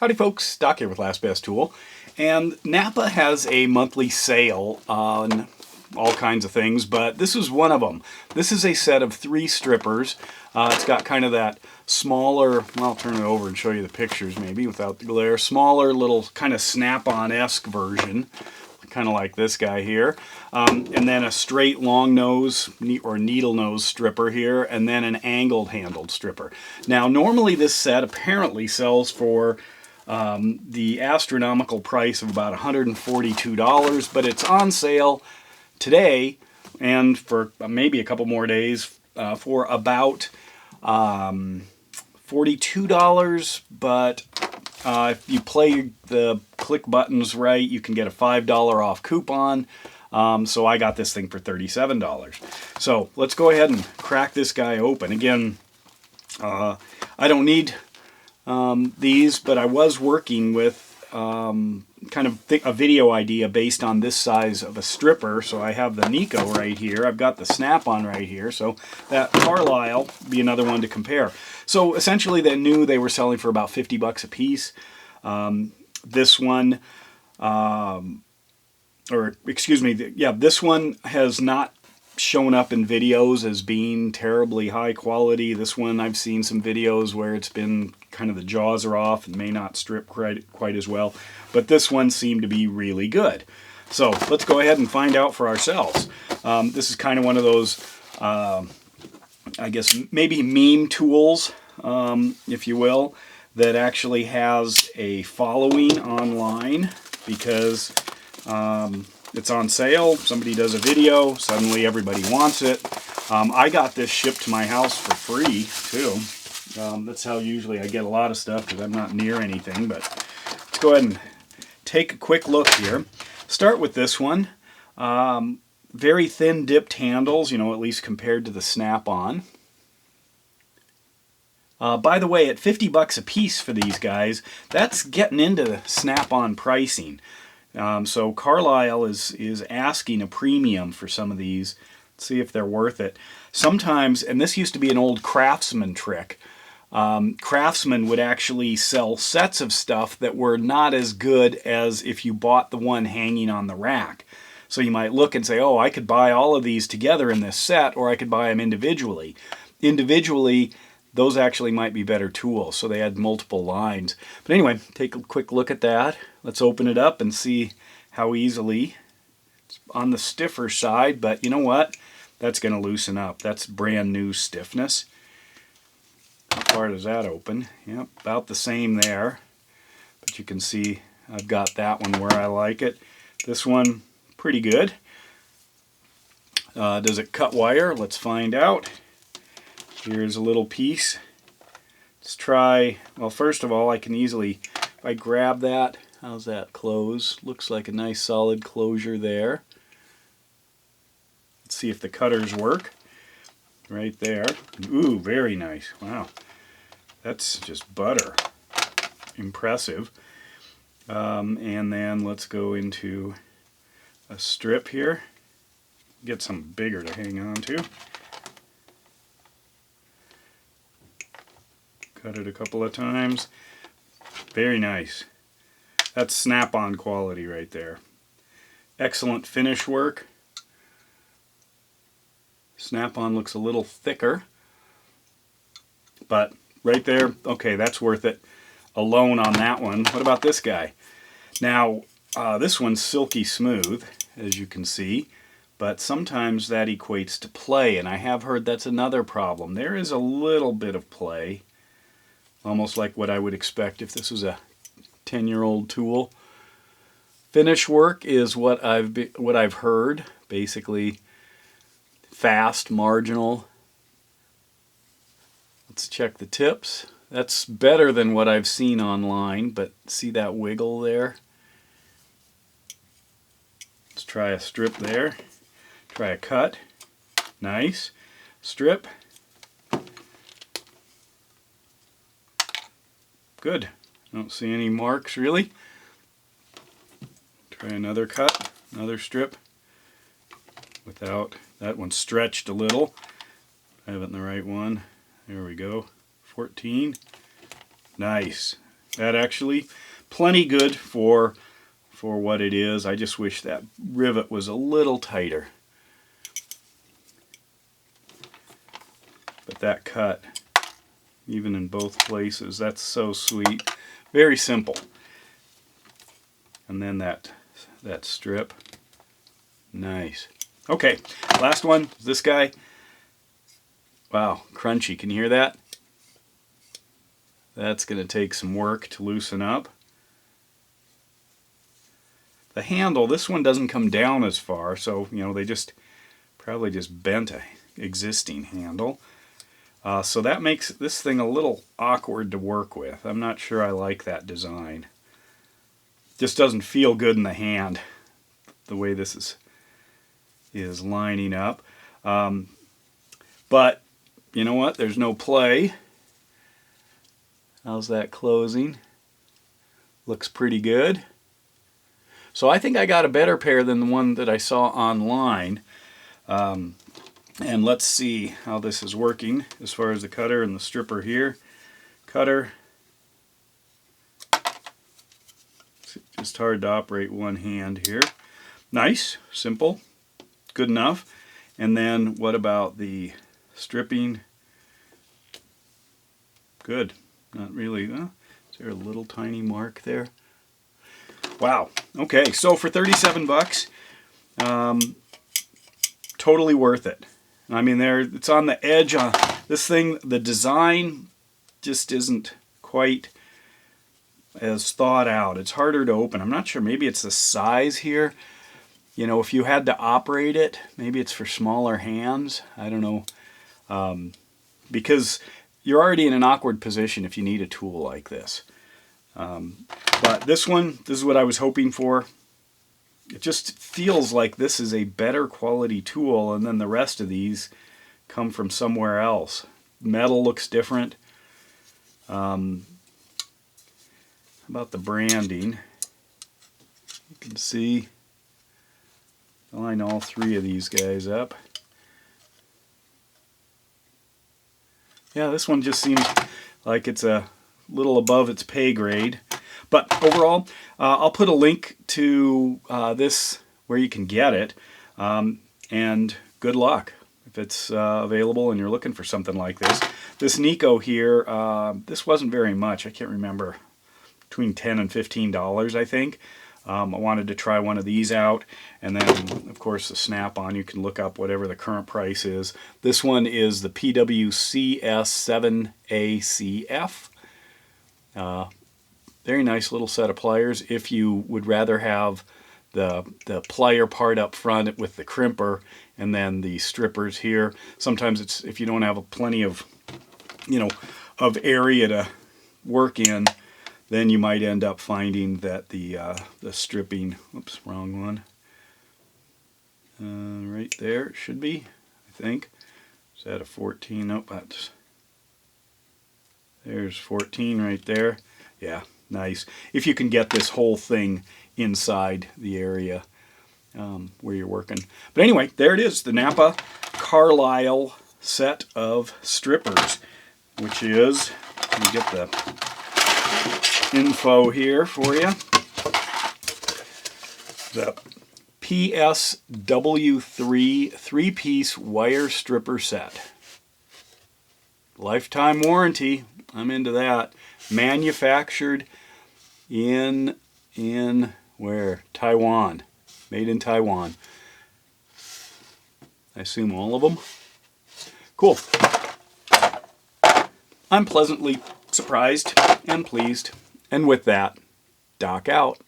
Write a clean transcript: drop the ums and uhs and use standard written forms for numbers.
Howdy folks, Doc here with Last Best Tool, and NAPA has a monthly sale on all kinds of things, but this is one of them. This is a set of 3 strippers. It's got kind of that smaller, well, I'll turn it over and show you the pictures maybe without the glare, smaller little kind of snap-on-esque version, kind of like this guy here, and then a straight long nose or needle nose stripper here, and then an angled handled stripper. Now normally this set apparently sells for the astronomical price of about $142, but it's on sale today and for maybe a couple more days for about $42, but if you play the click buttons right, you can get a $5 off coupon. So I got this thing for $37. So let's go ahead and crack this guy open. Again, I don't need these, but I was working with kind of a video idea based on this size of a stripper. So I have the Nico right here. I've got the snap-on right here. So that Carlyle would be another one to compare. So essentially they knew they were selling for about 50 bucks a piece. This one, this one has not shown up in videos as being terribly high quality. This one I've seen some videos where it's been kind of the jaws are off and may not strip quite as well, but this one seemed to be really good. So let's go ahead and find out for ourselves. This is kind of one of those I guess maybe meme tools, if you will, that actually has a following online because it's on sale, somebody does a video, suddenly everybody wants it. I got this shipped to my house for free too. That's how usually I get a lot of stuff because I'm not near anything, but let's go ahead and take a quick look here. Start with this one. Very thin dipped handles, you know, at least compared to the snap-on. By the way, at 50 bucks a piece for these guys, that's getting into the snap-on pricing. So Carlyle is asking a premium for some of these. Let's see if they're worth it. Sometimes, and this used to be an old Craftsman trick, Craftsman would actually sell sets of stuff that were not as good as if you bought the one hanging on the rack. So you might look and say, oh, I could buy all of these together in this set, or I could buy them individually. Individually, those actually might be better tools, so they had multiple lines. But anyway, take a quick look at that. Let's open it up and see how easily. It's on the stiffer side, but you know what? That's going to loosen up. That's brand new stiffness. How far does that open? Yep, about the same there. But you can see I've got that one where I like it. This one, pretty good. Does it cut wire? Let's find out. Here's a little piece. Let's try, well, first of all, I can easily, if I grab that, how's that close? Looks like a nice solid closure there. Let's see if the cutters work. Right there. Ooh, very nice. Wow. That's just butter. Impressive. And then let's go into a strip here. Get something bigger to hang on to. Cut it a couple of times. Very nice. That's snap-on quality right there. Excellent finish work. Snap-on looks a little thicker, but right there, okay, that's worth it alone on that one. What about this guy? Now, this one's silky smooth, as you can see, but sometimes that equates to play, and I have heard that's another problem. There is a little bit of play, almost like what I would expect if this was a 10-year-old tool. Finish work is what I've heard, basically fast, marginal. Let's check the tips. That's better than what I've seen online, but see that wiggle there? Let's try a strip there. Try a cut. Nice. Strip. Good. I don't see any marks really. Try another cut, another strip. Without, that one stretched a little. I have it in the right one. There we go. 14. Nice. That actually plenty good for what it is. I just wish that rivet was a little tighter. But that cut, even in both places, that's so sweet. Very simple. And then that strip. Nice. Okay, last one, this guy. Wow, crunchy. Can you hear that? That's going to take some work to loosen up. The handle, this one doesn't come down as far, so you know they probably just bent a existing handle. So that makes this thing a little awkward to work with. I'm not sure I like that design. Just doesn't feel good in the hand the way this is lining up. But you know what? There's no play. How's that closing? Looks pretty good. So I think I got a better pair than the one that I saw online. And let's see how this is working as far as the cutter and the stripper here. Cutter. It's just hard to operate one hand here. Nice, simple, good enough. And then what about the stripping? Good. Not really. Is there a little tiny mark there? Wow. Okay, so for 37 bucks, totally worth it. I mean, it's on the edge. This thing, the design just isn't quite as thought out. It's harder to open. I'm not sure. Maybe it's the size here. You know, if you had to operate it, maybe it's for smaller hands. I don't know. Because you're already in an awkward position if you need a tool like this. But this is what I was hoping for. It just feels like this is a better quality tool, and then the rest of these come from somewhere else. Metal looks different. How about the branding? You can see, line all three of these guys up. Yeah, this one just seems like it's a little above its pay grade. But overall, I'll put a link to this where you can get it. And good luck if it's available and you're looking for something like this. This Nico here, this wasn't very much. I can't remember. Between $10 and $15, I think. I wanted to try one of these out, and then of course the Snap-on, you can look up whatever the current price is. This one is the PWCS7ACF. Very nice little set of pliers. If you would rather have the plier part up front with the crimper and then the strippers here. Sometimes it's, if you don't have plenty of, of area to work in, then you might end up finding that the stripping, oops, wrong one. Right there it should be, I think. Is that a 14? Nope, there's 14 right there. Yeah, nice. If you can get this whole thing inside the area where you're working. But anyway, there it is, the NAPA Carlyle set of strippers, which is, let me get the info here for you. The PSW3 three-piece wire stripper set. Lifetime warranty. I'm into that. Manufactured in where? Taiwan. Made in Taiwan. I assume all of them. Cool. I'm pleasantly surprised and pleased. And with that, Doc out.